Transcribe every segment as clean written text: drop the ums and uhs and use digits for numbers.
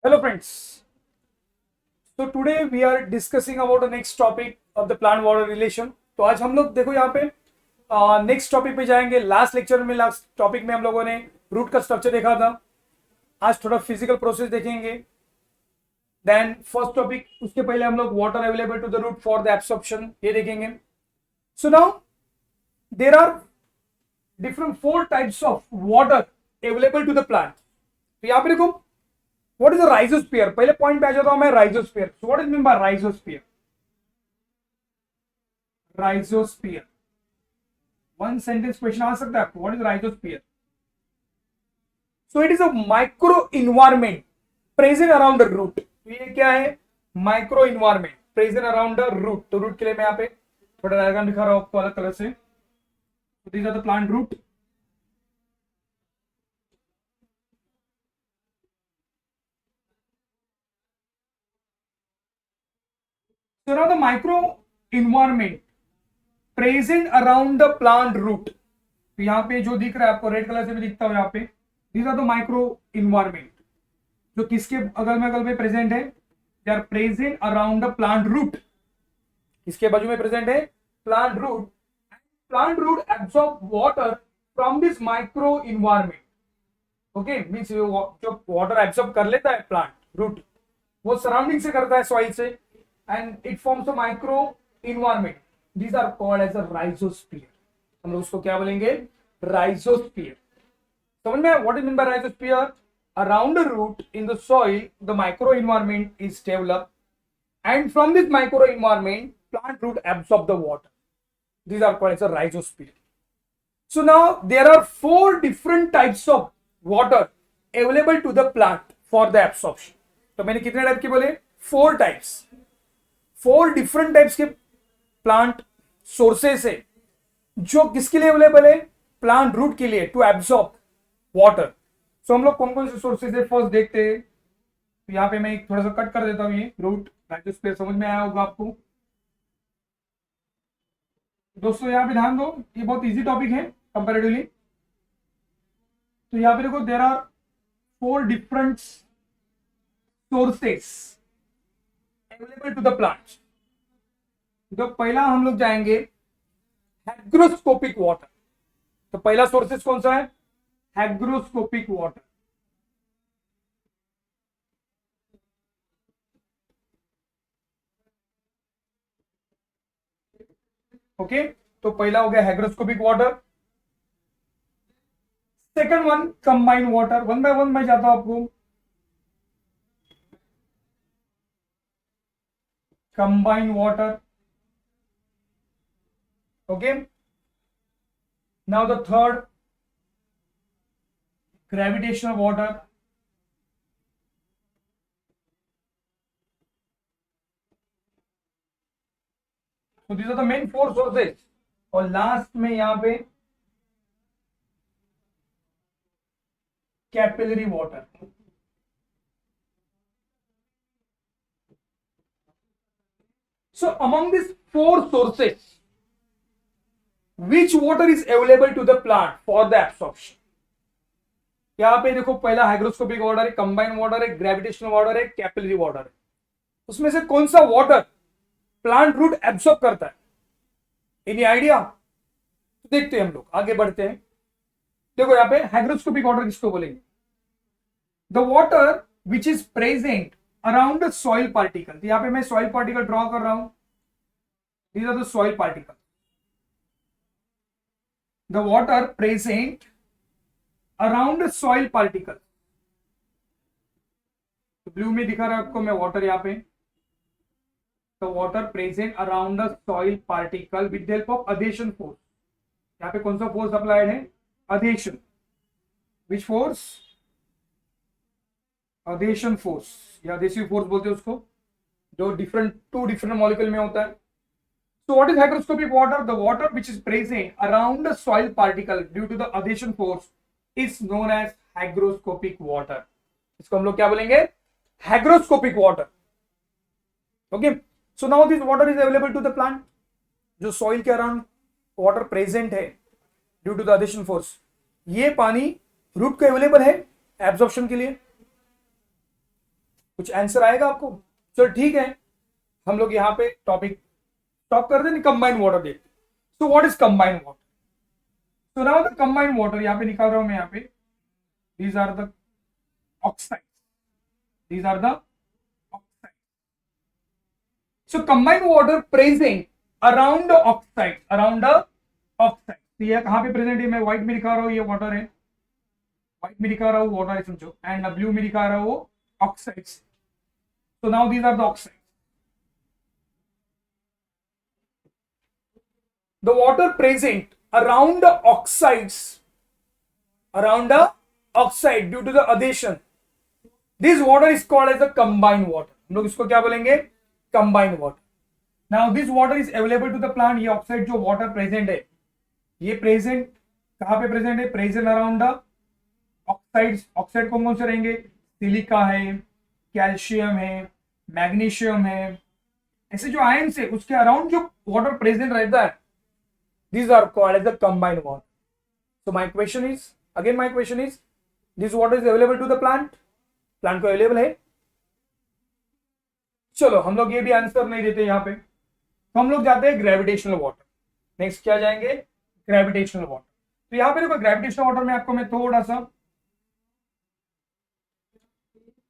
Hello friends. So today we are discussing about the next topic of the plant water relation. तो आज हम लोग देखो यहाँ पे नेक्स्ट टॉपिक पे जाएंगे. लास्ट लेक्चर में लास्ट टॉपिक में हम लोगों ने रूट का स्ट्रक्चर देखा था. आज थोड़ा फिजिकल प्रोसेस देखेंगे. देन फर्स्ट टॉपिक, उसके पहले हम लोग water available to the root for the absorption ये देखेंगे. So now there are different 4 types of water available to the plant. तो यहाँ पे देखो what is a rhizosphere. पहले पॉइंट पे आ जाता हूं मैं rhizosphere. So what is mean by rhizosphere? Rhizosphere. One sentence question आ सकता है आपको. What is rhizosphere? So it is a micro environment present around the root. तो ये क्या है? Micro environment present around the root. तो root के लिए मैं यहाँ पे थोड़ा डायग्राम दिखा रहा हूं आपको अलग कलर से. So these are the plant root. So now the micro environment present around the plant root. तो यहाँ पे जो दिख रहा है आपको रेड कलर से भी दिखता है यहाँ पे. These are the micro environment जो किसके अगल में प्रेजेंट है. They are present around the plant root. किसके बाजू में प्रेजेंट है? Plant root. Plant root absorb water from this micro environment. Okay, means जो water absorb कर लेता है plant root वो सराउंडिंग से करता है सॉइल से. And it forms a micro environment. These are called as a rhizosphere. हम लोग उसको क्या बोलेंगे? Rhizosphere. समझ में? What is meant by rhizosphere? Around the root in the soil, the micro environment is developed, and from this micro environment, plant root absorb the water. These are called as a rhizosphere. So now there are 4 different types of water available to the plant for the absorption. तो मैंने कितने type के बोले? 4 types. 4 different types के plant sources है जो किसके लिए अवेलेबल है? प्लांट रूट के लिए टू एब्सॉर्ब वाटर. सो हम लोग कौन कौन से सोर्सेस है फर्स्ट देखते हैं. तो यहाँ पे मैं एक थोड़ा सा कट कर देता हूँ. ये रूट राइजोस्फीयर समझ में आया होगा आपको दोस्तों. यहाँ पे ध्यान दो, ये बहुत इजी टॉपिक है कंपैरेटिवली. तो यहाँ पे देखो there are 4 different sources available to the plant. तो पहला हम लोग जाएंगे हैग्रोस्कोपिक वाटर. तो पहला सोर्सेस कौन सा है? हैग्रोस्कोपिक वाटर. ओके, तो पहला हो गया hygroscopic water. Second one combined water. One by one मैं जाता हूं आपको. combined water. Okay, now the third gravitational water. So these are the main 4 sources. और लास्ट में यहां पे capillary water. So among these 4 sources, which water is available to the plant for the absorption? यहाँ पे देखो पहला hygroscopic water है, combined water है, ग्रेविटेशनल वाटर है, कैपिलरी वाटर है. उसमें से कौन सा वाटर प्लांट रूट एब्सॉर्ब करता है? Any idea? तो देखते हैं हम लोग, आगे बढ़ते हैं. देखो यहाँ पे हाइग्रोस्कोपिक वाटर किसको बोलेंगे? The water which is present around the soil particle. यहाँ पे मैं सॉइल पार्टिकल ड्रॉ कर रहा हूं. These are the soil particles. The water present around the soil particle. तो ब्लू में दिखा रहा है आपको मैं वाटर यहाँ पे. The water present around the soil particle with the help of adhesion force. यहाँ पे कौन सा फोर्स अप्लाइड है? adhesion. Which force? adhesion force या adhesive force बोलते हैं उसको, जो टू डिफरेंट मॉलिक्यूल में होता है. So what is hygroscopic water? The water which is present around the soil particle due to the adhesion force is known as hygroscopic water. इसको हम लोग क्या बोलेंगे? Hygroscopic water. Okay. So now this water is available to the plant. जो soil के around water present है due to the adhesion force, ये पानी रूट को अवेलेबल है एब्जॉर्प्शन के लिए. कुछ आंसर आएगा आपको? चलो ठीक है, हम लोग यहाँ पे टॉपिक स्टॉप कर दें, कंबाइंड वाटर देखते। So what is combined water? So now the combined water, यहाँ पे निकाल रहा हूं मैं, यहाँ पे these are the oxide, these are the oxides. So combined water present around the oxide, around the oxide. तो ये कहाँ पे प्रेजेंट है? मैं व्हाइट में दिखा रहा हूँ, ये वाटर है, व्हाइट में दिखा रहा हूँ वाटर है समझो, एंड ब्लू में दिखा रहा हूँ oxides. So now these are the oxides. The water present around the oxides, around the oxide due to the adhesion, this water is called as a combined water. हम लोग इसको क्या बोलेंगे? combined water. Now this water is available to the plant. ये oxide जो water present है, ये present कहाँ पे प्रेजेंट है? Present around the oxides. Oxide कौन कौन से रहेंगे? सिलिका है, कैल्शियम है, मैग्नीशियम है, ऐसे जो आयन्स है उसके अराउंड जो वाटर प्रेजेंट रहता है, these are called as the combined water. So my question is, again my question is, this water is available to the plant? Plant को अवेलेबल है? चलो हम लोग ये भी आंसर नहीं देते यहाँ पे, तो हम लोग जाते हैं ग्रेविटेशनल वाटर. नेक्स्ट क्या जाएंगे? Gravitational water. तो यहाँ पे देखो ग्रेविटेशनल वाटर में आपको मैं थोड़ा सा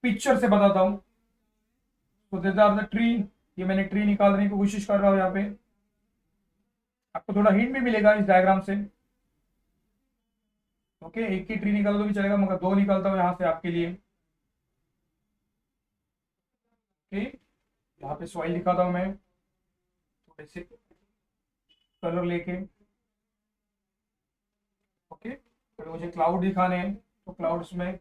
पिक्चर से बताता हूं. तो दिस आर द ट्री. ये मैंने ट्री निकालने की कोशिश कर रहा हूं. यहाँ पे आपको थोड़ा हिंट भी मिलेगा इस डायग्राम से. ओके, एक ही ट्री निकालो तो भी चलेगा, मगर दो निकालता हूं यहाँ से आपके लिए. ओके, यहाँ पे सॉइल दिखाता हूं मैं थोड़े से कलर लेके. ओके, तो मुझे क्लाउड दिखाने हैं, तो क्लाउड्स में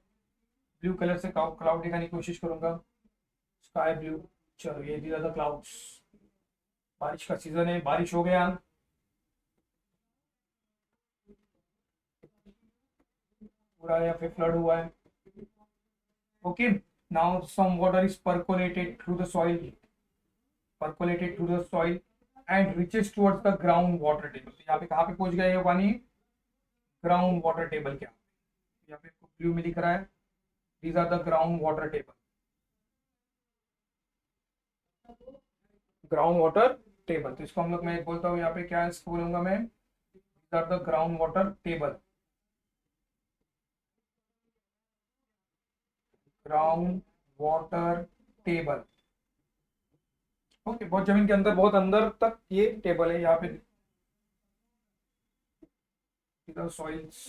ब्लू कलर से क्लाउड दिखाने की कोशिश करूंगा. Sky blue. चलो ये थी ज्यादा क्लाउड्स. बारिश का सीजन है, बारिश हो गया, पूरा या फिर फ्लड हुआ है. Okay, now some water is percolated through the soil, percolated through the soil and reaches towards the ground water table. तो यहाँ पे कहाँ पे पहुंच गया ये पानी? Ground water table. क्या यहाँ पे ब्लू में दिख रहा है? these are the ground water table. Ground water table. तो इसको हम लोग, मैं बोलता हूँ यहाँ पे क्या इसको बोलूंगा मैं? these are the ground water table. Ground water table. Okay, बहुत जमीन के अंदर, बहुत अंदर तक ये टेबल है. यहाँ पे soils.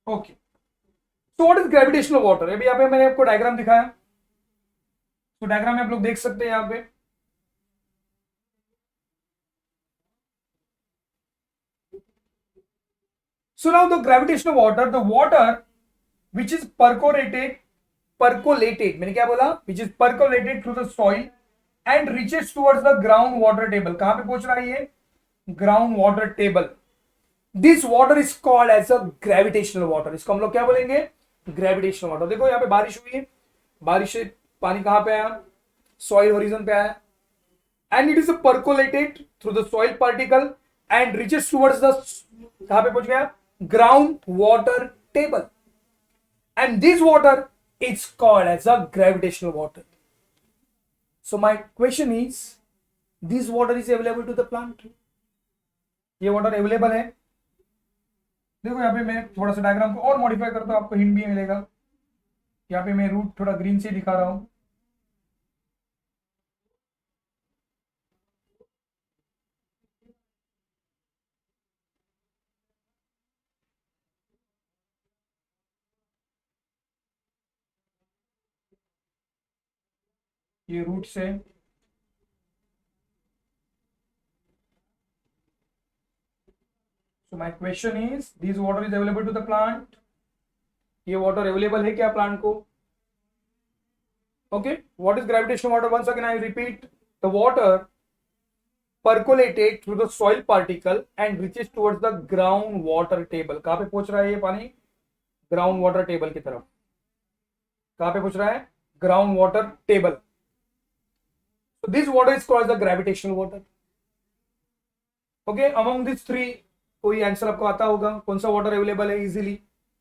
Okay, so what is gravitational water? अभी यहाँ पे मैंने आपको डायग्राम दिखाया, तो डायग्राम में आप लोग देख सकते हैं यहाँ पे. So now the gravitational water, the water which is percolated, मैंने क्या बोला? Which is percolated through the soil and reaches towards the ground water table. कहां पे पहुंच रहा है ये? Ground water table. This water is called as a gravitational water. इसको हम लोग क्या बोलेंगे? Gravitational water. देखो यहाँ पे बारिश हुई है, बारिश से पानी कहां पे आया? Soil horizon पे आया, and it is percolated through the soil particle and reaches towards the, कहां पे पहुंच गया? Ground water table. And this water is called as a gravitational water. So my question is, this water is available to the plant? ये water available है? देखो यहाँ पे मैं थोड़ा सा डायग्राम को और मॉडिफाई करता हूँ, आपको हिंट भी मिलेगा. यहाँ पे मैं रूट थोड़ा ग्रीन से दिखा रहा हूँ. ये रूट से so my question is, this water is available to the plant? ये वाटर अवेलेबल है क्या प्लांट को? Okay, what is gravitational water? Once again I repeat, the water percolated through the soil particle and reaches towards the ground water table. कहां पे पहुंच रहा है ये पानी? ग्राउंड वाटर टेबल की तरफ. कहां पे पहुंच रहा है? Ground water table. So this water is called the gravitational water. Okay, among these three कोई आंसर आपको आता होगा? कौन सा वाटर अवेलेबल है इजीली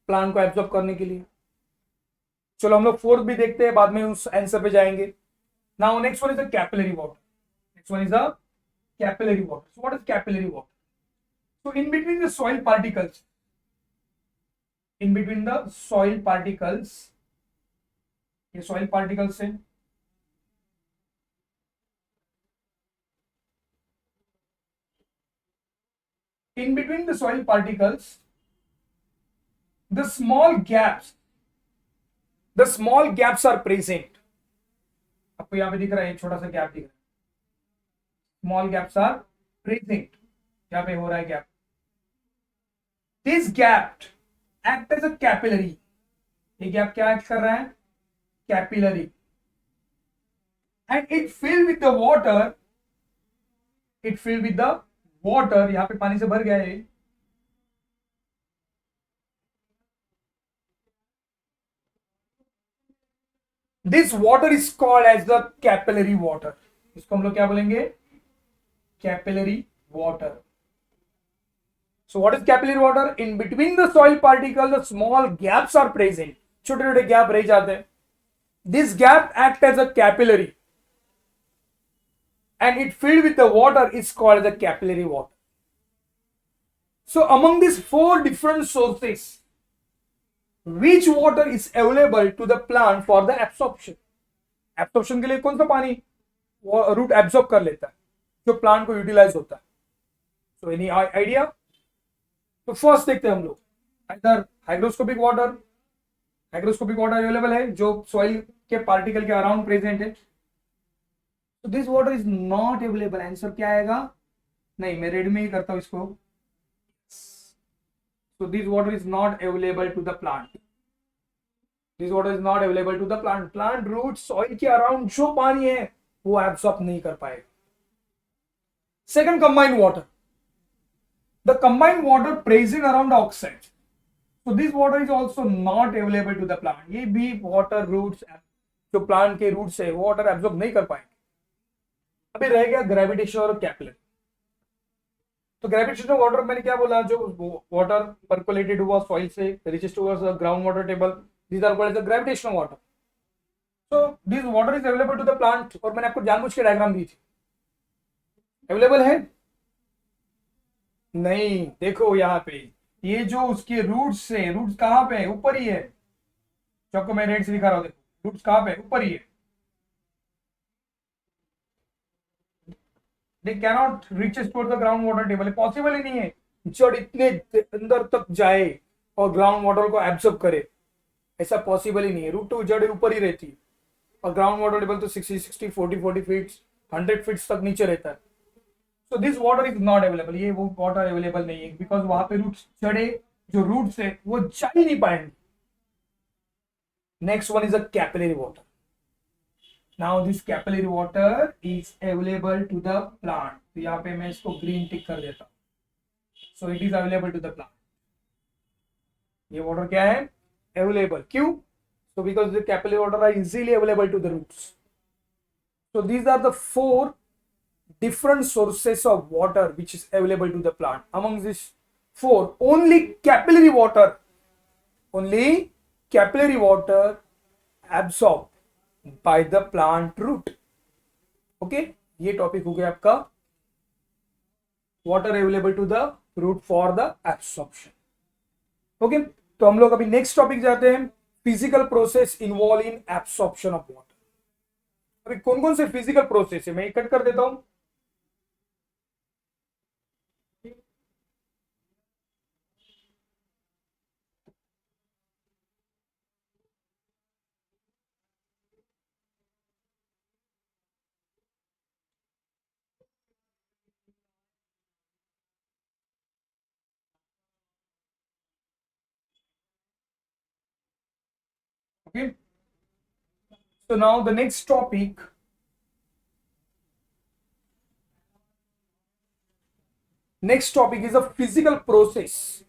प्लांट को एब्जॉर्ब करने के लिए? चलो हम लोग फोर्थ भी देखते हैं, बाद में उस आंसर पे जाएंगे. Now next one is the capillary water. Next one is the capillary water. So what is capillary water? So in between the soil particles, in between the soil particles, ये soil particles है, in between the soil particles, the small gaps are present. आपको यहाँ पे दिख रहा है, एक छोटा सा गैप दिख रहा है. स्मॉल गैप्स आर प्रेजेंट, यहाँ पे हो रहा है gap. This gap act as a capillary. ये गैप क्या एक्ट कर रहा है? Capillary. And it fill with the water, it fill with the water. यहाँ पे पानी से भर गया है. This water is called as the capillary water. इसको हम लोग क्या बोलेंगे? Capillary water. So what is capillary water? In between the soil particles, the small gaps are present. छोटे छोटे गैप रह जाते हैं. This gap act as a capillary, and it filled with the water is called the capillary water. So among these four different sources, which water is available to the plant for the absorption? Absorption के लिए कौन सा पानी root absorb कर लेता है जो plant को यूटिलाइज होता है? So any idea? तो फर्स्ट देखते हैं हम लोग. इधर हाइग्रोस्कोपिक वाटर अवेलेबल है जो सॉइल के पार्टिकल के अराउंड प्रेजेंट है. तो this water is not available. Answer क्या आएगा? नहीं, मैं रेड में ही करता हूं इसको. So this water is not available to the plant. This water is not available to the plant. Plant roots soil के अराउंड जो पानी है वो एब्सॉर्ब नहीं कर पाएगा. Second, combined water. The combined water present around the oxide. So this water is also not available to the plant. ये भी water roots जो plant के roots है वो water absorb नहीं कर पाएंगे. अभी रह गया ग्रेविटेशन और कैपिलरी. तो ग्रेविटेशनल वाटर मैंने क्या बोला? जो वाटर परकोलेटेड हुआ सॉइल से reaches towards the ground water table, these are called as the gravitational water. So this water is available to the plant. और मैंने आपको जानबूझ के डायग्राम दी थी. अवेलेबल है? नहीं. देखो यहाँ पे ये जो उसके रूट्स है, रूट्स कहाँ पे है? ऊपर ही है. जो आपको मैं रेड से दिखा रहा हूँ, देखो रूट्स कहाँ पे है? ऊपर ही है. They cannot reach toward the ground water table. Possible ही नहीं है जड़ इतने अंदर तक जाए और ग्राउंड वाटर को एब्सॉर्ब करे. ऐसा पॉसिबल ही नहीं है. रूट टू जड़ ऊपर ही रहती है और ग्राउंड वाटर टेबल तो 60, 40 फीट 100 फीट तक नीचे रहता है. सो this water is not available. ये वो वाटर अवेलेबल नहीं है बिकॉज वहां पे रूट्स, जड़े जो रूट्स है वो जा ही नहीं पाएंगे. Next one is a capillary water. Now this capillary water is available to the plant. तो यहाँ पे मैं इसको ग्रीन टिक कर देता हूँ. So it is available to the plant. ये वाटर क्या है? Available. क्यों? So because the capillary water are easily available to the roots. So these are the four different sources of water which is available to the plant. Among these four, only capillary water absorb by the plant root. Okay, ये topic हो गया आपका water available to the root for the absorption. Okay, तो हम लोग अभी next topic जाते हैं. Physical process involve in absorption of water. अभी कौन कौन से फिजिकल प्रोसेस है मैं कट कर देता हूं. Okay, so now the next topic is a physical process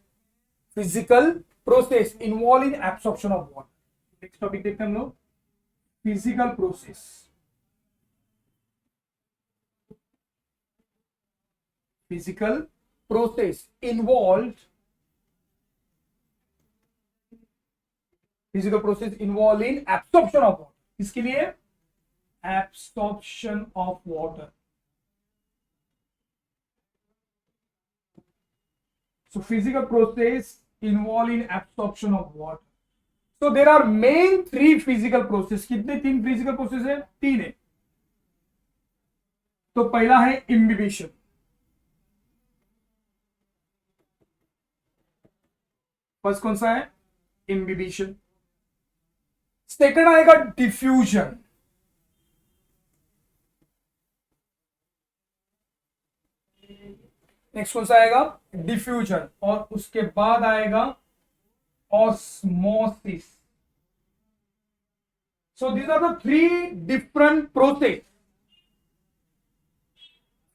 involved in absorption of water. Next topic देखते हैं हम लोग. Physical process involved physical process involve in absorption of water, इसके लिए absorption of water. So physical process involved in absorption of water. So there are main three physical process. कितने तीन physical process है? तीन है. तो पहला है imbibition. फर्स्ट कौन सा है? imbibition. सेकंड आएगा diffusion. नेक्स्ट कौन सा आएगा? डिफ्यूजन. और उसके बाद आएगा osmosis. So these are the three different process,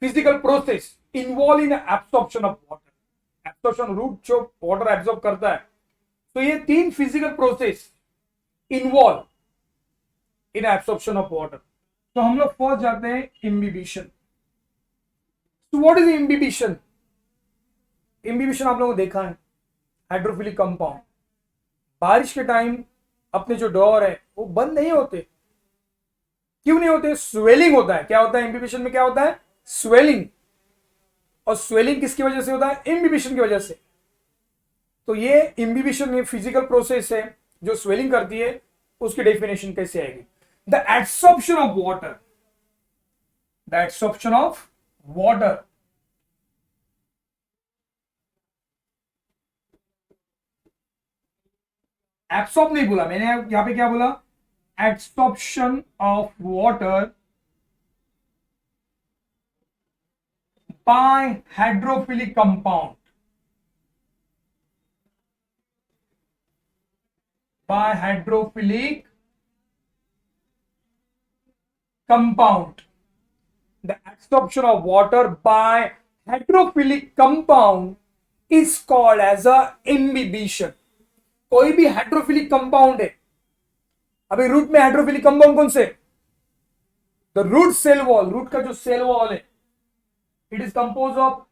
physical process involve in absorption of water. Absorption, root जो वाटर एब्सॉर्ब करता है. तो ये तीन physical process involve in absorption of water. तो हम लोग फर्स्ट जाते हैं imbibition. So what is imbibition? Imbibition आप लोगों ने देखा है, हाइड्रोफिलिक कंपाउंड. बारिश के टाइम अपने जो डोर है वो बंद नहीं होते. क्यों नहीं होते? स्वेलिंग होता है. क्या होता है इम्बिबिशन में? क्या होता है? स्वेलिंग. और स्वेलिंग किसकी वजह से होता है? इम्बिबिशन की वजह से. तो ये इम्बिबिशन, ये फिजिकल प्रोसेस है जो स्वेलिंग करती है. उसकी डेफिनेशन कैसे आएगी? The absorption of water. The absorption of water. Absorb नहीं बोला मैंने, यहां पे क्या बोला? Absorption of water by hydrophilic compound. By hydrophilic compound. The absorption of water by hydrophilic compound is called as a imbibition. कोई भी हाइड्रोफिलिक कंपाउंड है. अभी रूट में हाइड्रोफिलिक कंपाउंड कौन से? The root cell wall. Root का जो cell wall है, it is compose of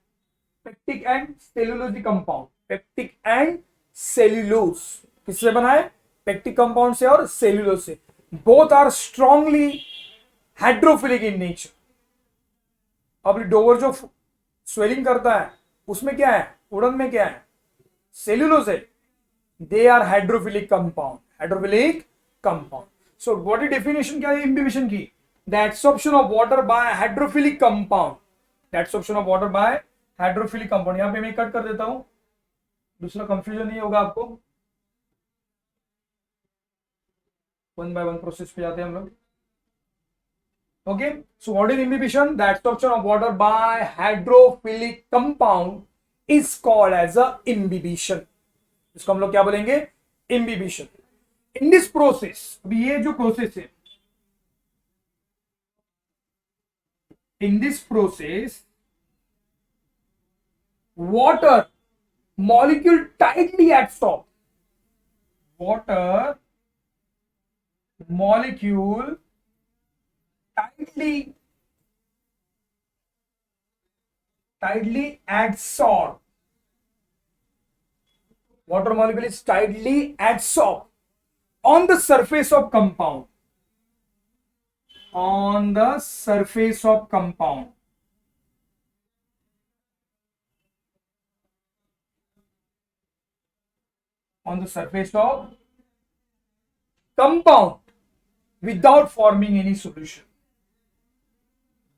pectic and cellulose compound. Pectic and cellulose किससे बना है? पेक्टिक कंपाउंड से और सेल्यूलोज से. Both are strongly hydrophilic in nature. अब डोवर जो स्वेलिंग करता है उसमें क्या है? उड़न में क्या है? सेल्यूलोज है. They are hydrophilic compound. Hydrophilic compound. So what is definition क्या है इम्बिबिशन की? The absorption of water by hydrophilic compound. The absorption of water by hydrophilic compound. यहां पे मैं कट कर देता हूं, दूसरा कंफ्यूजन नहीं होगा आपको. वन बाय वन प्रोसेस पे जाते हैं हम लोग. Okay, so what is imbibition? The absorption of water by hydrophilic compound is called as a imbibition. इसको हम लोग क्या बोलेंगे? Imbibition. In this process, अभी ये जो प्रोसेस है, in this process, water molecule tightly adsorb. Water molecule tightly adsorb. Water molecule is tightly adsorbed on the surface of compound. On the surface of compound. On the surface of compound without forming any solution.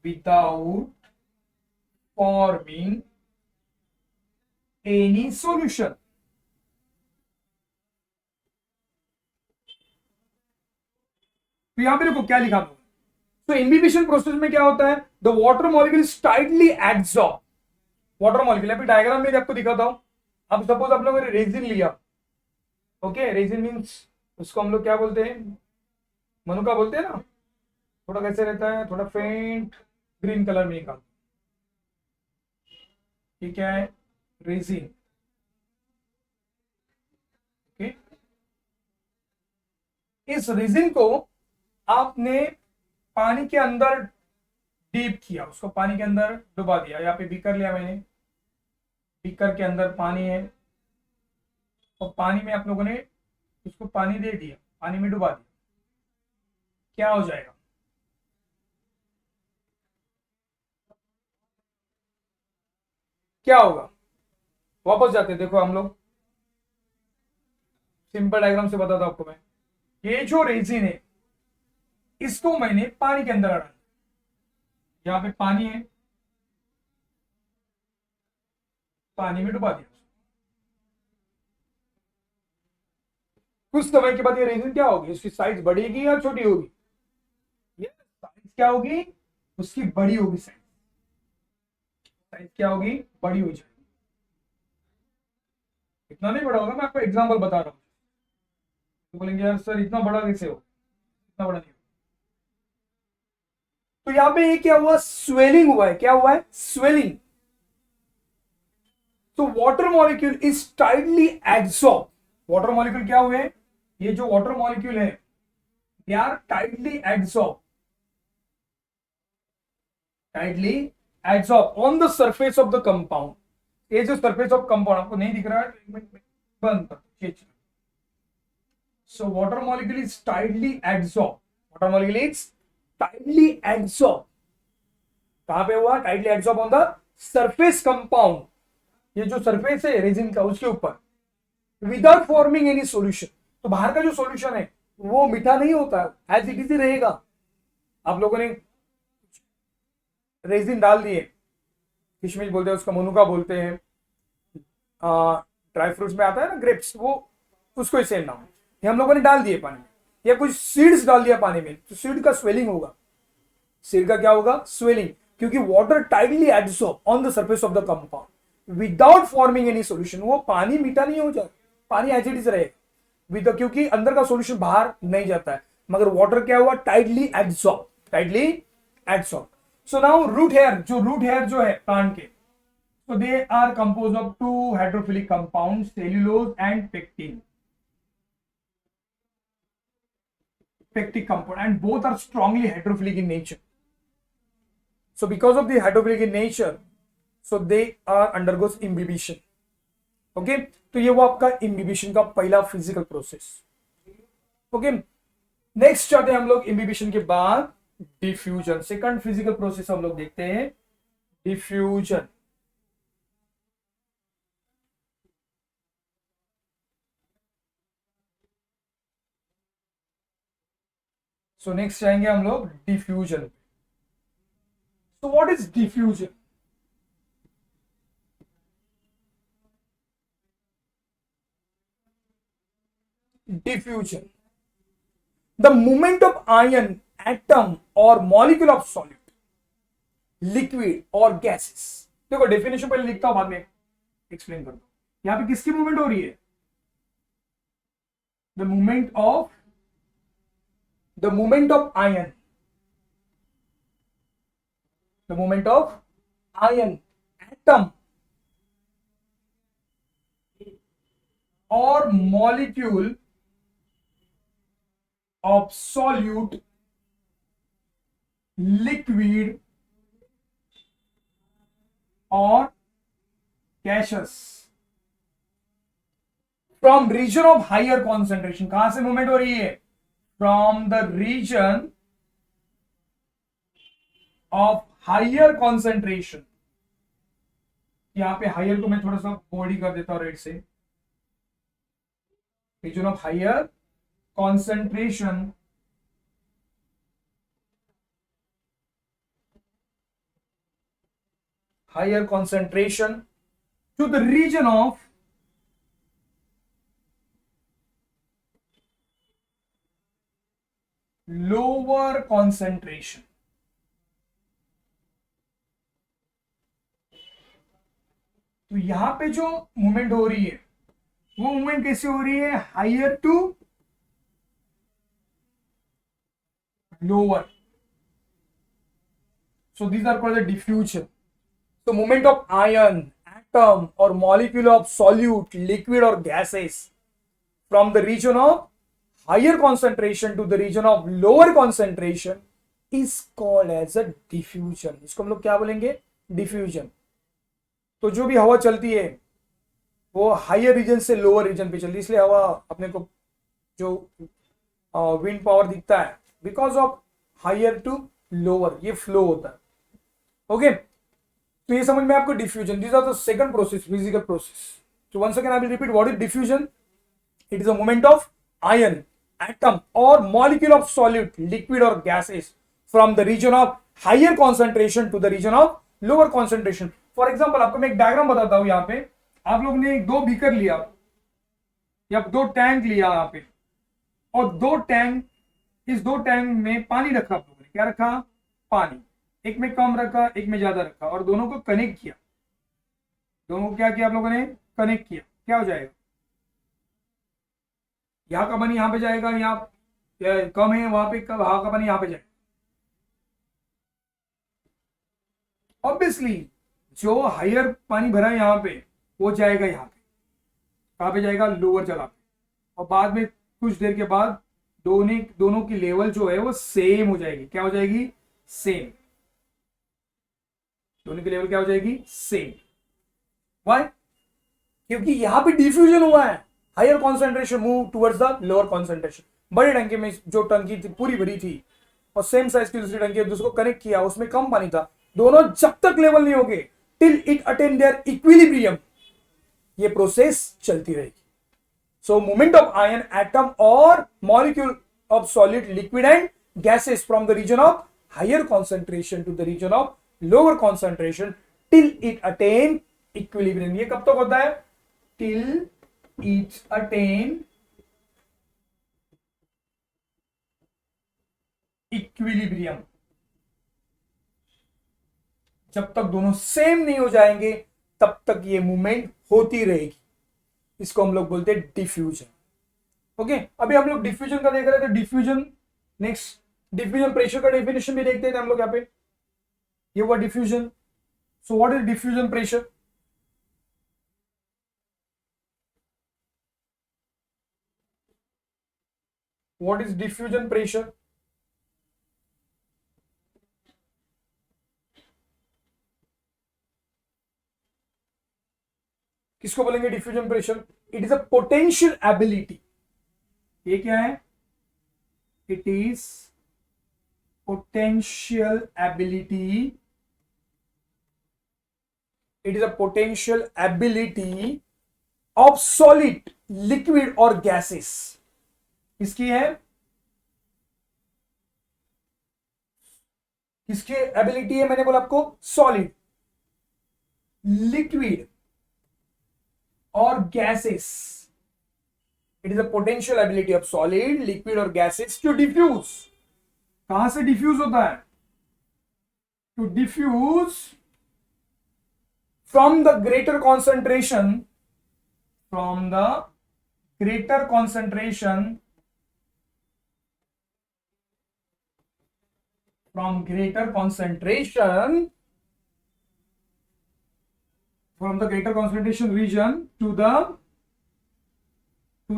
Without forming any solution. तो यहां पे देखो क्या लिखा था. तो imbibition process में क्या होता है? The water molecule is tightly absorb. Water molecule अभी डायग्राम में आपको दिखाता हूं. अब सपोज आप लोगों ने रेजिन लिया. ओके, रेजिन मींस उसको हम लोग क्या बोलते हैं? मनुका बोलते हैं ना. थोड़ा कैसे रहता है? थोड़ा फेंट ग्रीन कलर में निकाल. ये क्या है? रेजिन. ओके, इस रेजिन को आपने पानी के अंदर डीप किया, उसको पानी के अंदर डुबा दिया. यहाँ पे बीकर लिया मैंने, बीकर के अंदर पानी है और पानी में आप लोगों ने उसको पानी दे दिया, पानी में डुबा दिया, क्या हो जाएगा? क्या होगा? वापस जाते हैं, देखो हम लोग सिंपल डायग्राम से बताता हूं आपको मैं। ये जो रेजिन है इसको मैंने पानी के अंदर डाला, यहाँ पे पानी है, पानी में डुबा दिया। कुछ समय के बाद ये रेजिन क्या होगी, उसकी साइज बढ़ेगी या छोटी होगी? ये साइज क्या होगी, उसकी बड़ी होगी। साइज साइज क्या होगी, बड़ी हो जाएगी। इतना नहीं बड़ा होगा, मैं आपको एग्जांपल बता रहा हूँ। तो बोलेंगे यार सर इतना बड़ा कैसे हो, इतना बड़ा नहीं हो। तो यहां पे ये क्या हुआ, स्वेलिंग हुआ है। क्या हुआ है, स्वेलिंग। तो water molecule is tightly absorb. Water molecule क्या हुए, ये जो वाटर मॉलिक्यूल है they are tightly absorb, tightly absorb on the surface of the compound. ये जो सरफेस ऑफ कंपाउंड आपको नहीं दिख रहा है, बंद कर। So water molecule is tightly absorb, water molecule is tightly absorb. कहां पे हुआ, tightly absorb on the surface compound, ये जो सरफेस है रेजिन का उसके ऊपर, विदाउट फॉर्मिंग एनी सॉल्यूशन। तो बाहर का जो सॉल्यूशन है वो मीठा नहीं होता, एज इट इज ही रहेगा। आप लोगों ने रेजिन डाल दिए, किशमिश बोलते हैं उसका, मनुका बोलते हैं, ड्राई फ्रूट्स में आता है ना ग्रेप्स, वो उसको ही सेम नाम है। ये हम लोगों ने डाल दिए पानी में, या कुछ सीड्स डाल दिया पानी में, तो सीड का स्वेलिंग होगा। सीड का क्या होगा, स्वेलिंग, क्योंकि water tightly absorb on the surface of the compound without forming any solution. वो पानी मीठा नहीं हो जाए, पानी एज इट इज रहेगा विद, क्योंकि अंदर का सॉल्यूशन बाहर नहीं जाता है। मगर वाटर क्या हुआ, tightly absorb, tightly absorb. So now root hair, जो रूट हेयर जो है प्लांट के, so they are composed of two hydrophilic compounds, cellulose and pectin, pectic compound, and both are strongly hydrophilic in nature. So because of the hydrophilic in nature, so they are undergoes imbibition. Okay, तो ये वो आपका imbibition का पहला physical process. Okay, next चाहते हैं हम लोग imbibition के बाद डिफ्यूजन। सेकंड फिजिकल प्रोसेस हम लोग देखते हैं डिफ्यूजन। सो नेक्स्ट जाएंगे हम लोग diffusion. So what is diffusion? Diffusion, the movement of ion, atom और मॉलिक्यूल ऑफ सॉलिड, लिक्विड और गैसेस। देखो डेफिनेशन पहले लिखता हूं, बाद में एक्सप्लेन कर दो। यहां पे किसकी मूवमेंट हो रही है, the movement of iron, the movement of ion, atom or molecule of solute, liquid or gaseous from region of higher concentration। कहां से मूवमेंट हो रही है, from the region of higher concentration। यहां पे हायर को मैं थोड़ा सा बॉडी कर देता हूं रेड से, region of higher concentration to the region of lower concentration. तो यहां पे जो मूवमेंट हो रही है वो मूवमेंट कैसे हो रही है, higher to lower. So these are called the diffusion. तो मूवमेंट ऑफ आयन, एटम और मॉलिक्यूल ऑफ सॉल्यूट, लिक्विड और gases from the region of higher concentration to the region of lower concentration is called as a diffusion। इसको हम लोग क्या बोलेंगे, diffusion. तो जो भी हवा चलती है वो हायर रीजन से लोअर रीजन पे चलती है, इसलिए हवा अपने को जो विंड पावर दिखता है, because of higher to lower ये फ्लो होता है। ओके, तो ये समझ में आपको diffusion. This are the second process, physical process. So once again I will repeat, what is diffusion? It is a movement of ion, atom or molecule of solid, liquid or gases from the region of higher concentration to the region of lower concentration. For example, आपको मैं एक diagram बताता हूं। यहाँ पे आप लोग ने दो बीकर लिया या दो टैंक लिया यहाँ पे, और इस दो टैंक में पानी रखा। आप लोगों ने क्या रखा? पानी। एक में कम रखा, एक में ज्यादा रखा, और दोनों को कनेक्ट किया। दोनों को क्या किया आप लोगों ने? कनेक्ट किया। क्या हो जाएगा? यहाँ का पानी यहाँ पे जाएगा, यहाँ कम है वहां पे, वहां का पानी यहाँ पे जाएगा। ऑब्वियसली जो हायर पानी भरा है यहाँ पे वो जाएगा यहाँ पे। कहाँ पे जाएगा? लोअर जगह पे। और बाद में कुछ देर के बाद दोनों की लेवल जो है वो सेम हो जाएगी। क्या हो जाएगी? सेम। दोनों की लेवल क्या हो जाएगी? सेम। व्हाई? क्योंकि यहां पे डिफ्यूजन हुआ है। Higher concentration move towards the lower concentration. बड़ी टंकी में जो टंकी थी पूरी भरी थी और सेम साइज की दूसरी टंकी दूसरे को कनेक्ट किया, उसमें कम पानी था। दोनों जब तक लेवल नहीं होंगे, till it attain their equilibrium, ये प्रोसेस चलती रहेगी। So movement of ion, atom और molecule of solid, liquid and gases from the region of higher concentration to the region of lower concentration till it attain equilibrium. ये कब तक होता है? Till it attain equilibrium. जब तक दोनों same नहीं हो जाएंगे तब तक ये मूवमेंट होती रहेगी। इसको हम लोग बोलते हैं डिफ्यूजन। ओके, अभी हम लोग डिफ्यूजन का देख रहे थे। डिफ्यूजन, नेक्स्ट डिफ्यूजन प्रेशर का डेफिनेशन भी देखते थे हम लोग। यहाँ पे ये हुआ diffusion. So what is diffusion pressure? What is diffusion pressure? किसको बोलेंगे diffusion pressure? It is a potential ability. ये क्या है? It is potential ability. It is a potential ability of solid, liquid और गैसेस। किसकी है? किसकी एबिलिटी है? मैंने बोला आपको सॉलिड, लिक्विड और gases. It is a potential ability of solid, liquid और गैसेस टू डिफ्यूज। कहां से डिफ्यूज होता है? To diffuse from the greater concentration, from the greater concentration, from greater concentration, from the greater concentration region to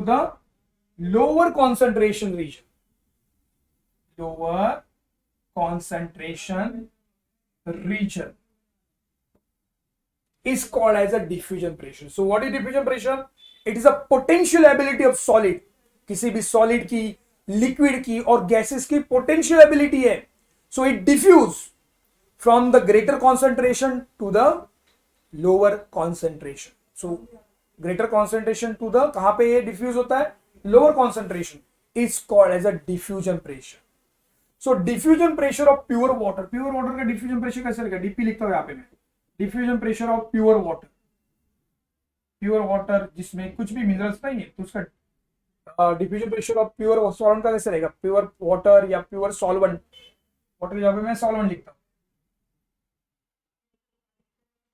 the lower concentration region. Lower concentration region is called as a diffusion pressure. So what is diffusion pressure? It is a potential ability of solid, किसी भी solid की, liquid की और gases की potential ability है. So it diffuse from the greater concentration to the lower concentration. So greater concentration to the, कहां पे ये diffuse होता है? Lower concentration is called as a diffusion pressure. So diffusion pressure of pure water. Pure water का diffusion pressure कैसे लिखा? DP लिखता हूं यहाँ पे मैं. Diffusion pressure of pure water. Pure water जिसमें कुछ भी minerals नहीं है तो उसका diffusion pressure of pure solvent का कैसे रहेगा? Pure water या pure solvent. वाटर यहाँ पे मैं solvent लिखता हूं.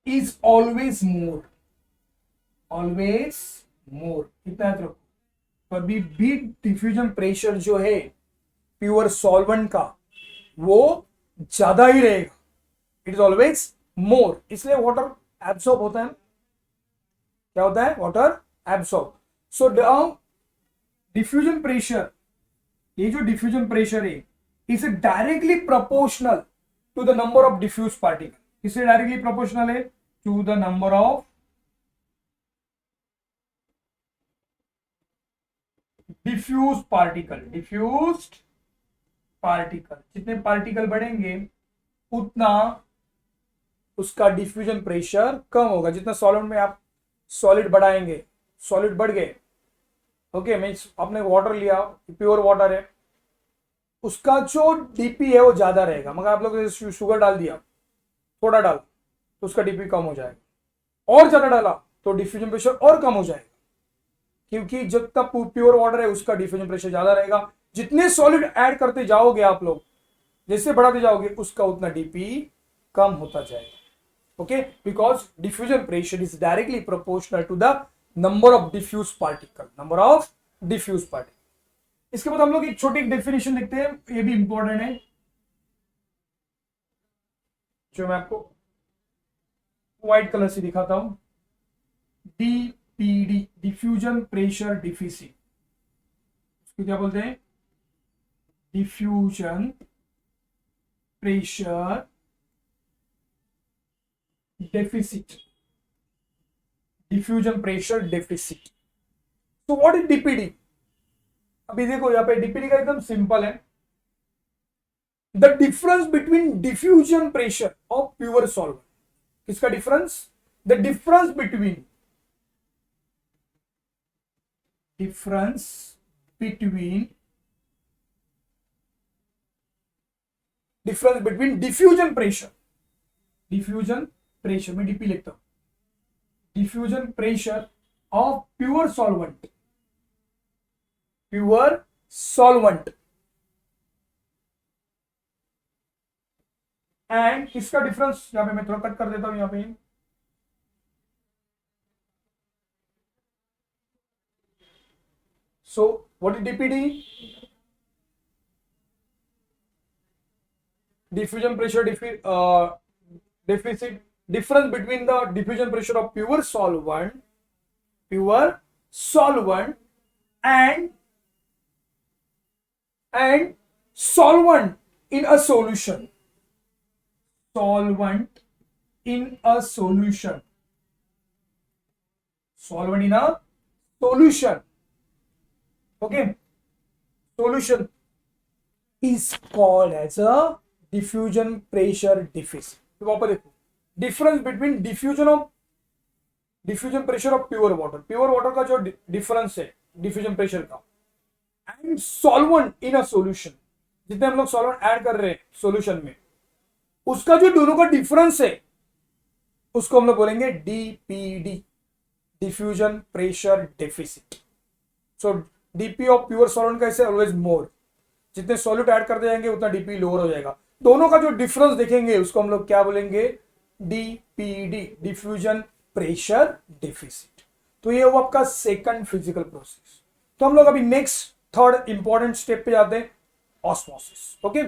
Is always more. Always more. कितना है तो? कभी भी diffusion pressure जो है प्योर सॉल्वेंट का वो ज्यादा ही रहेगा. It is always more. इसलिए वाटर एब्सॉर्ब होता है. क्या होता है? Water absorb. So diffusion pressure, ये जो डिफ्यूजन प्रेशर है is directly proportional to the number of diffuse particle. इससे डायरेक्टली प्रोपोर्शनल है to the number of diffuse particle, diffused particle, जितने पार्टिकल बढ़ेंगे उतना उसका डिफ्यूजन प्रेशर कम होगा। जितना सॉलिड में आप सॉलिड बढ़ाएंगे, सॉलिड बढ़ गए, ओके मीन्स आपने वाटर लिया, प्योर वाटर है, उसका जो डीपी है वो ज्यादा रहेगा। मगर आप लोग शुगर डाल दिया, थोड़ा डाल तो उसका डीपी कम हो जाएगा, और ज्यादा डाला तो डिफ्यूजन प्रेशर और कम हो जाएगा, क्योंकि जब तक प्योर वाटर है उसका डिफ्यूजन प्रेशर ज्यादा रहेगा। जितने सॉलिड ऐड करते जाओगे आप लोग, जैसे बढ़ाते जाओगे, उसका उतना डीपी कम होता जाएगा। Okay, because diffusion pressure is directly proportional to the number of diffuse particle, number of diffuse particle. इसके बाद हम लोग एक छोटी डेफिनेशन लिखते हैं, ये भी इंपॉर्टेंट है, जो मैं आपको व्हाइट कलर से दिखाता हूं। डीपीडी, डिफ्यूजन प्रेशर डिफिसिट, इसको क्या बोलते हैं? Diffusion pressure deficit, diffusion pressure deficit. तो व्हाट इज डीपीडी? अभी देखो यहां पे डीपीडी का एकदम सिंपल है, the difference between diffusion pressure of pure solvent. किसका difference? The difference between diffusion pressure, diffusion pressure में डीपी लिखता हूं, diffusion pressure of pure solvent, pure solvent, and इसका डिफरेंस यहां पे मैं थोड़ा कट कर देता हूं, यहां पे सो what is DPD? Diffusion pressure deficit, difference between the diffusion pressure of pure solvent and solvent in a solution, solvent in a solution, solvent in a solution, okay, solution is called as a diffusion pressure deficit। तो वापस देखो, difference between diffusion pressure of pure water का जो difference है diffusion pressure का, and solvent in a solution, जितने हम लोग सॉल्वेंट ऐड कर रहे हैं सॉल्यूशन में, उसका जो दोनों का डिफरेंस है उसको हम लोग बोलेंगे DPD, diffusion pressure deficit. So DP of pure solvent का इसे ऑलवेज मोर, जितने सॉल्यूट ऐड करते जाएंगे उतना डीपी लोअर हो जाएगा। दोनों का जो डिफरेंस देखेंगे उसको हम लोग क्या बोलेंगे? DPD, diffusion pressure deficit. तो ये वो आपका सेकंड फिजिकल प्रोसेस। तो हम लोग अभी नेक्स्ट थर्ड इंपॉर्टेंट स्टेप पे जाते हैं, ऑस्मोसिस। ओके,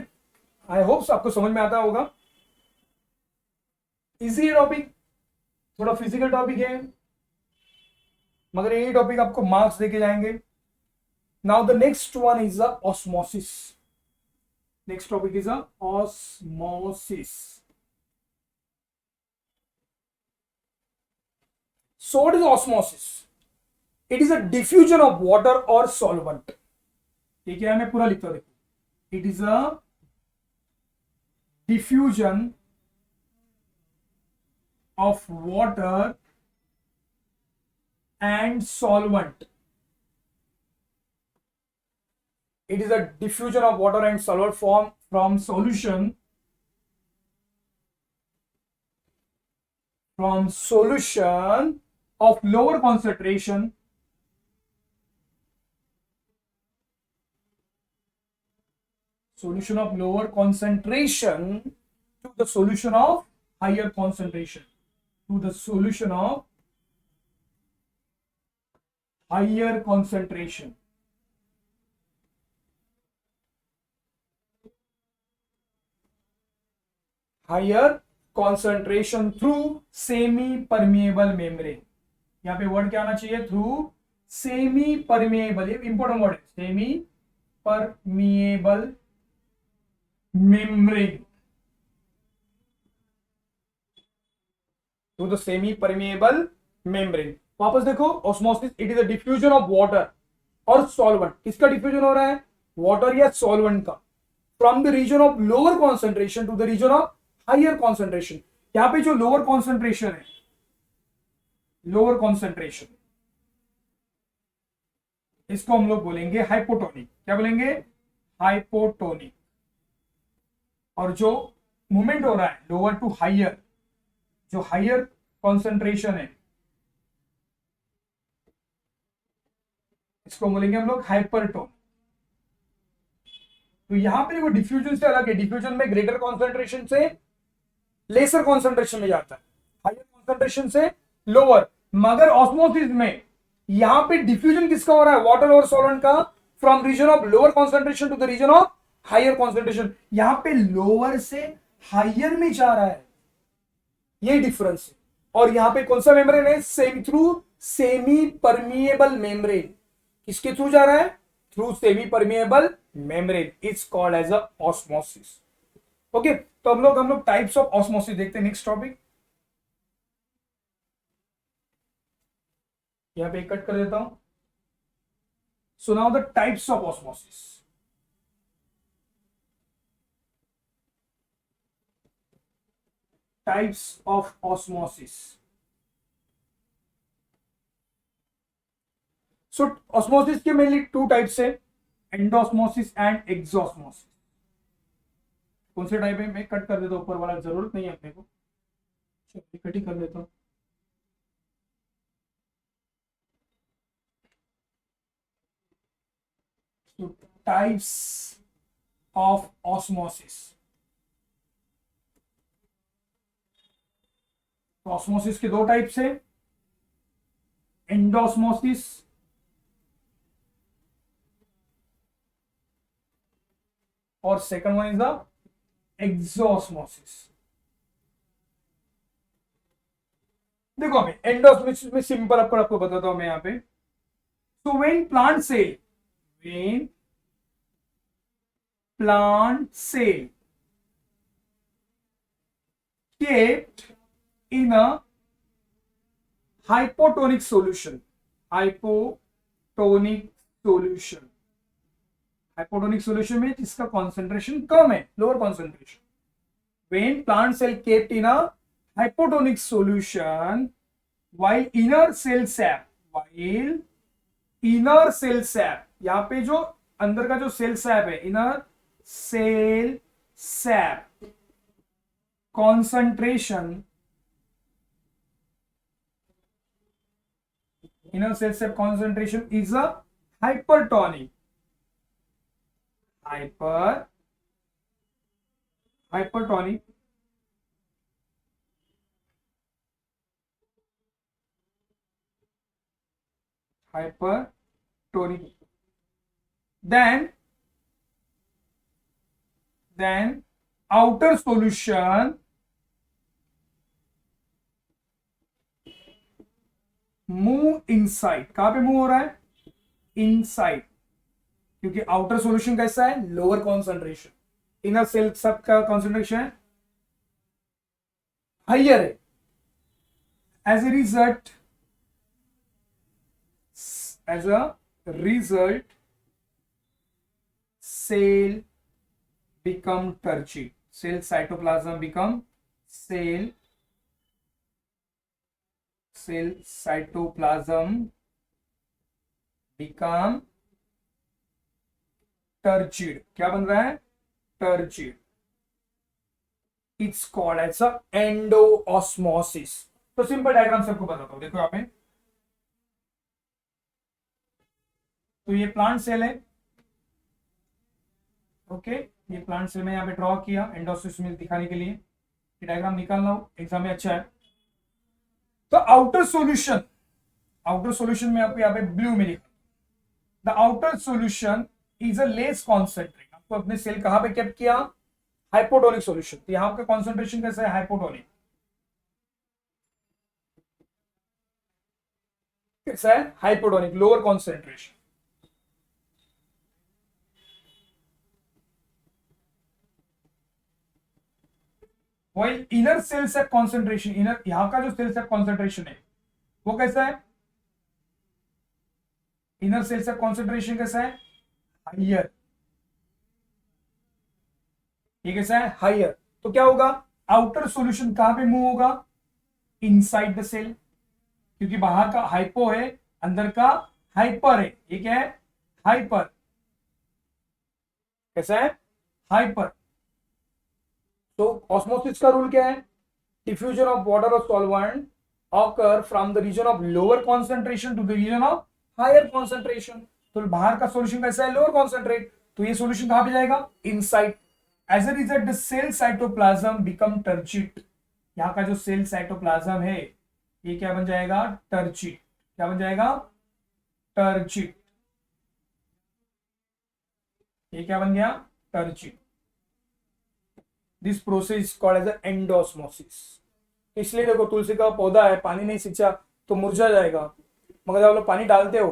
आई होप आपको समझ में आता होगा। इजी टॉपिक, थोड़ा फिजिकल टॉपिक है, मगर ये टॉपिक आपको मार्क्स देके जाएंगे। Now the next one is the osmosis. Next topic is a osmosis. So what is osmosis? It is a diffusion of water or solvent. ये क्या है, मैं पूरा लिखता हूं, देखो। It is a diffusion of water and solvent. It is a diffusion of water and solvent from solution of lower concentration to the solution of higher concentration, to the solution of higher concentration. Higher concentration through semi permeable membrane. यहां पे word क्या आना चाहिए? Through semi permeable, ये important word है, semi permeable membrane, through the semi permeable membrane. वापस देखो, osmosis it is a diffusion of water और सॉल्वेंट, किसका डिफ्यूजन हो रहा है, वाटर या सॉल्वेंट का, from the region of lower concentration to the region of higher concentration. यहां पे जो लोअर कॉन्सेंट्रेशन है, लोअर कॉन्सेंट्रेशन, इसको हम लोग बोलेंगे हाइपोटोनिक। क्या बोलेंगे, हाइपोटोनिक। और जो मूवमेंट हो रहा है लोअर टू हायर, जो हायर कॉन्सेंट्रेशन है, इसको बोलेंगे हम लोग हाइपरटोन। तो यहां पे वो डिफ्यूजन से अलग है, डिफ्यूजन में ग्रेटर कॉन्सेंट्रेशन से लेसर कॉन्सेंट्रेशन में जाता है, हायर कॉन्सेंट्रेशन से लोअर। मगर ऑस्मोसिस में यहां पे डिफ्यूजन किसका हो रहा है, वाटर और सॉल्वेंट का, from region of lower concentration to the region of higher concentration. यहां पे लोअर से हायर में जा रहा है, ये डिफरेंस है। और यहां पे कौन सा मेम्ब्रेन है, semi through semi permeable membrane. किसके थ्रू जा रहा है, through semi permeable membrane, is called as a osmosis. Okay, तो हम लोग टाइप्स ऑफ ऑस्मोसिस देखते हैं। नेक्स्ट टॉपिक यहां पे कट कर देता हूं। सो now the types of osmosis. Types of osmosis. So osmosis के मेनली टू टाइप्स है, एंडोस्मोसिस एंड एक्सोस्मोसिस। कौन से टाइप है, मैं कट कर देता हूं, ऊपर वाला जरूरत नहीं है अपने को, चलिए कट ही कर देता हूं। So, types of osmosis. तो ऑस्मोसिस के दो टाइप्स है, एंडोस्मोसिस और second one is the exosmosis. देखो अभी एंडोस्मोसिस में सिंपल आपको बताता हूं मैं यहां पे। So when plant cell, when plant cell kept in a hypotonic solution, hypotonic solution, hypotonic solution में जिसका concentration कम है, lower concentration, when plant cell kept in a hypotonic solution while inner cell sap, while inner cell sap, यहां पे जो अंदर का जो cell sap है, inner cell sap concentration, inner cell sap concentration is a hypertonic, hypertonic hypertonic, then outer solution move inside। कहां पे move हो रहा है, इनसाइड, क्योंकि आउटर सॉल्यूशन कैसा है, lower concentration, inner cell sap का कॉन्सेंट्रेशन हाइयर है। As a result, as a result cell become turgid, cell cytoplasm become cell cytoplasm become turgid। क्या बन रहा है, turgid, it's called as a endosmosis. तो simple diagram से आपको बताता हूं, देखो यहाँ पे, तो ये प्लांट सेल है, ओके, ये प्लांट सेल में यहाँ पे ड्रॉ किया एंडोसिस में दिखाने के लिए, ये डायग्राम निकालना हो एग्जाम में अच्छा है। तो आउटर सॉल्यूशन में आपको यहाँ पे ब्लू में लिखा, the outer solution is a less concentrate. आपको अपने सेल कहां पे केप्ट किया, हाइपोटोनिक सॉल्यूशन, तो यहाँ का कॉन्सेंट्रेशन कैसा है, हाइपोटोनिक, कैसा है, हाइपोटोनिक, लोअर कॉन्सेंट्रेशन। वही इनर सेल सेप कॉन्सेंट्रेशन, इनर यहां का जो सेल सेप कॉन्सेंट्रेशन है वो कैसा है, इनर सेल से कॉन्सेंट्रेशन कैसा है, हाइयर, ये कैसा है, हाइयर। तो क्या होगा, आउटर सॉल्यूशन कहां पे मूव होगा, इनसाइड द सेल, क्योंकि बाहर का हाइपो है, अंदर का हाइपर है, ये क्या है, हाइपर, कैसा है, हाइपर। तो ऑस्मोसिस का रूल क्या है, डिफ्यूजन ऑफ वाटर और solvent occur from the region of lower concentration to the region of higher concentration. तो बाहर का सॉल्यूशन कैसा है, लोअर कॉन्सेंट्रेट, तो ये सॉल्यूशन कहां पे जाएगा, inside. As a result the cell cytoplasm become turgid, यहाँ का जो सेल साइटोप्लाज्म है ये क्या बन जाएगा, टर्चिट, क्या बन जाएगा, टर्चिट, ये क्या बन गया, turgid. This process called as endosmosis. इसलिए देखो तुलसी का पौधा है, पानी नहीं सींचा तो मुरझा जाएगा, मगर जब आप लोग पानी डालते हो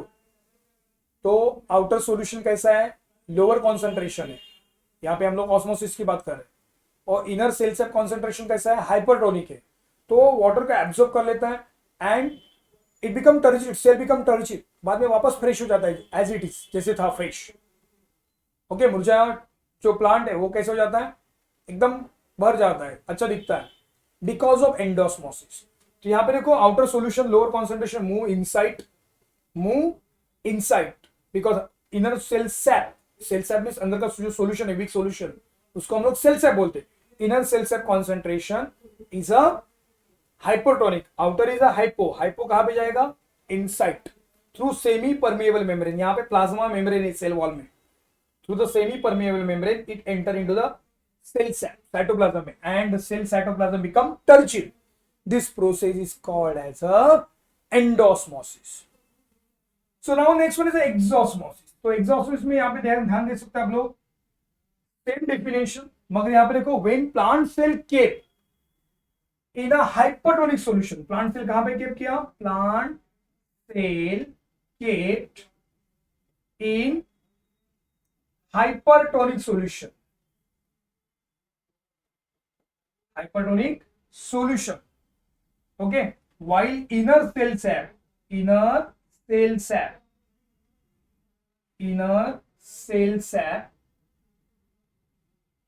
तो आउटर सॉल्यूशन कैसा है, लोअर कॉन्सेंट्रेशन है, यहाँ पे हम लोग ऑस्मोसिस की बात कर रहे हैं, और इनर सेल से कॉन्सेंट्रेशन कैसा है, हाइपरटोनिक है, तो वाटर को एब्जॉर्ब कर लेता है and it become turgid, cell become turgid, बाद में वापस फ्रेश हो जाता है एज इट इज, जैसे था फ्रेश। ओके, मुरझाया जो प्लांट है वो कैसे हो जाता है, एकदम भर जाता है, अच्छा दिखता है, बिकॉज ऑफ एंडोस्मोसिस। तो यहाँ पे देखो outer solution lower concentration move inside because inner cell sap, cell sap means अंदर का जो सॉल्यूशन है, वीक सॉल्यूशन, उसको हम लोग सेल सैप बोलते हैं। Inner cell sap concentration is a hypotonic, outer is a hypo, hypo कहां पे जाएगा, inside, through semi permeable membrane, यहाँ पे प्लाज्मा मेम्ब्रेन है सेल वॉल में, through the semi-permeable membrane it enter into the cell cytoplasm and the cell cytoplasm become turgid. This process is called as a endosmosis. So now next one is the exosmosis. तो exosmosis में यहाँ पे ध्यान दे सकते हैं आप लोग, same definition, मगर यहाँ पे देखो when plant cell kept in a hypertonic solution, plant cell कहाँ पे kept किया, plant cell kept in hypertonic solution, hypertonic solution, okay, while inner cell sap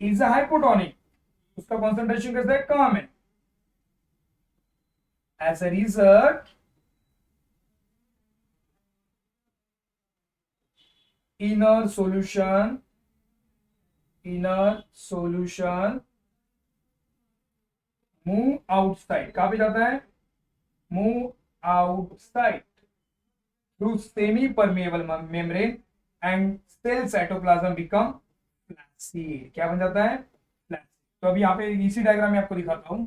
is a hypotonic, उसका concentration कैसा है, कम है। as a result inner solution move outside, कहां पे जाता है, move outside through semi permeable membrane and cell cytoplasm become flaccid, क्या बन जाता है, flaccid। तो अभी यहाँ पे इसी डायग्राम में आपको दिखाता हूं,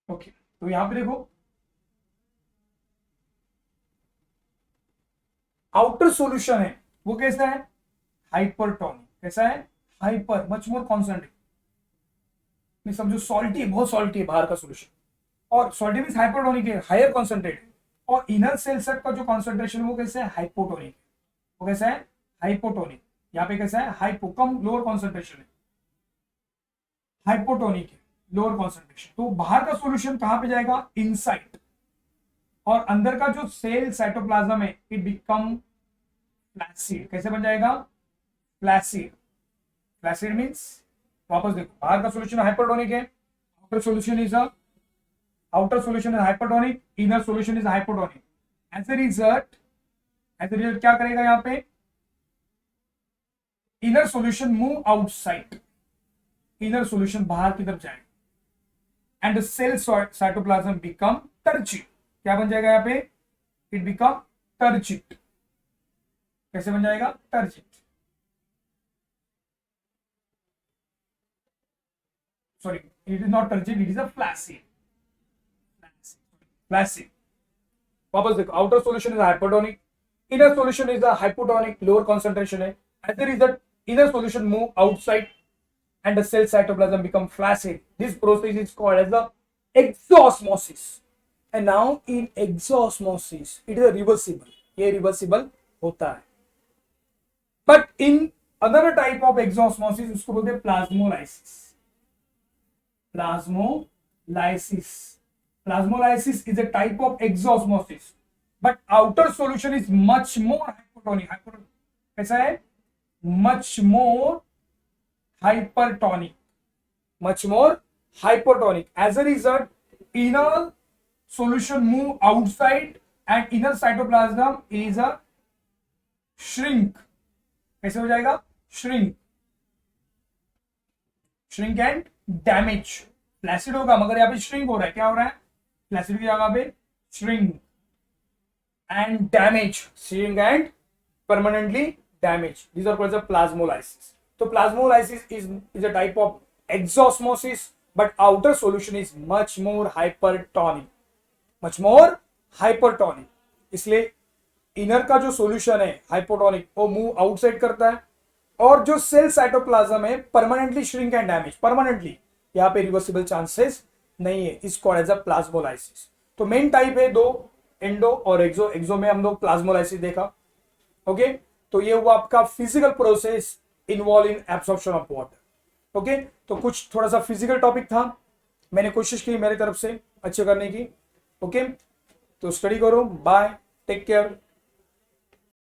ओके। तो यहां पे देखो आउटर सॉल्यूशन है वो कैसा है, हाइपरटोनिक, कैसा है, हाइपर, मच मोर कॉन्सेंट्रेट, समझो सॉल्टी है, बहुत सॉल्टी है बाहर का सॉल्यूशन, और सॉल्टी मींस हाइपरटोनिक है, हायर कॉन्सेंट्रेट, और इनर सेल सेट का जो कॉन्सेंट्रेशन है वो कैसा है, हाइपोटोनिक, वो कैसा है, हाइपोटोनिक, यहाँ पे कैसा है, हाइपो, कम लोअर कॉन्सेंट्रेशन है, हाइपोटोनिक है, लोअर कॉन्सेंट्रेशन। तो बाहर का सॉल्यूशन कहां पे जाएगा, इनसाइड, और अंदर का जो सेल साइटोप्लाज्म है इट बिकम फ्लैसिड, कैसे बन जाएगा, फ्लैसिड, फ्लैसिड मींस, वापस देखो बाहर का सॉल्यूशन हाइपरटोनिक है, outer solution is hypertonic, inner solution is hypotonic. As a result क्या करेगा, यहाँ पे inner solution move outside, inner solution बाहर की तरफ जाएगा and cell cytoplasm become turgid, क्या बन जाएगा यहाँ पे, इट बिकम टर्चिड, कैसे बन जाएगा, turgid, sorry it is not turgid, it is a flaccid, flaccid. वापस देखो outer solution is hypotonic, inner solution is a hypotonic, lower concentration है, as a result inner solution move outside and the cell cytoplasm become flaccid. This process is called as the exosmosis. And now in exosmosis it is a reversible, ये reversible होता है, but in other type of exosmosis उसको बोलते हैं plasmolysis. Plasmolysis. Plasmolysis is a type of exosmosis, but outer solution is much more hypertonic. कैसा है? Much more hypertonic. Much more hypertonic. As a result, inner solution move outside and inner cytoplasm is a shrink. कैसे हो जाएगा? Shrink. Shrink and damage. Flaccid होगा मगर यहाँ पे shrink हो रहा है. क्या हो रहा है? फ्लैसिड की जगह पे shrink and damage. Shrink and permanently damage. These are called as plasmolysis. तो plasmolysis is a type of exosmosis, but outer solution is much more hypertonic. Much more hypertonic. इसलिए इनर का जो सॉल्यूशन है hypotonic वो move outside करता है और जो सेल साइटोप्लाज्म है permanently shrink and damage. Permanently यहाँ पे रिवर्सिबल चांसेस नहीं है. Is called as a plasmolysis. तो मेन टाइप है दो, एंडो और एक्सो. एक्सो में हम लोग प्लाज्मोलाइसिस देखा. ओके, तो ये हुआ आपका physical process involve in absorption of water. Okay, तो कुछ थोड़ा सा फिजिकल टॉपिक था, मैंने कोशिश की मेरी तरफ से अच्छे करने की. ओके, तो स्टडी करो. Bye, take care.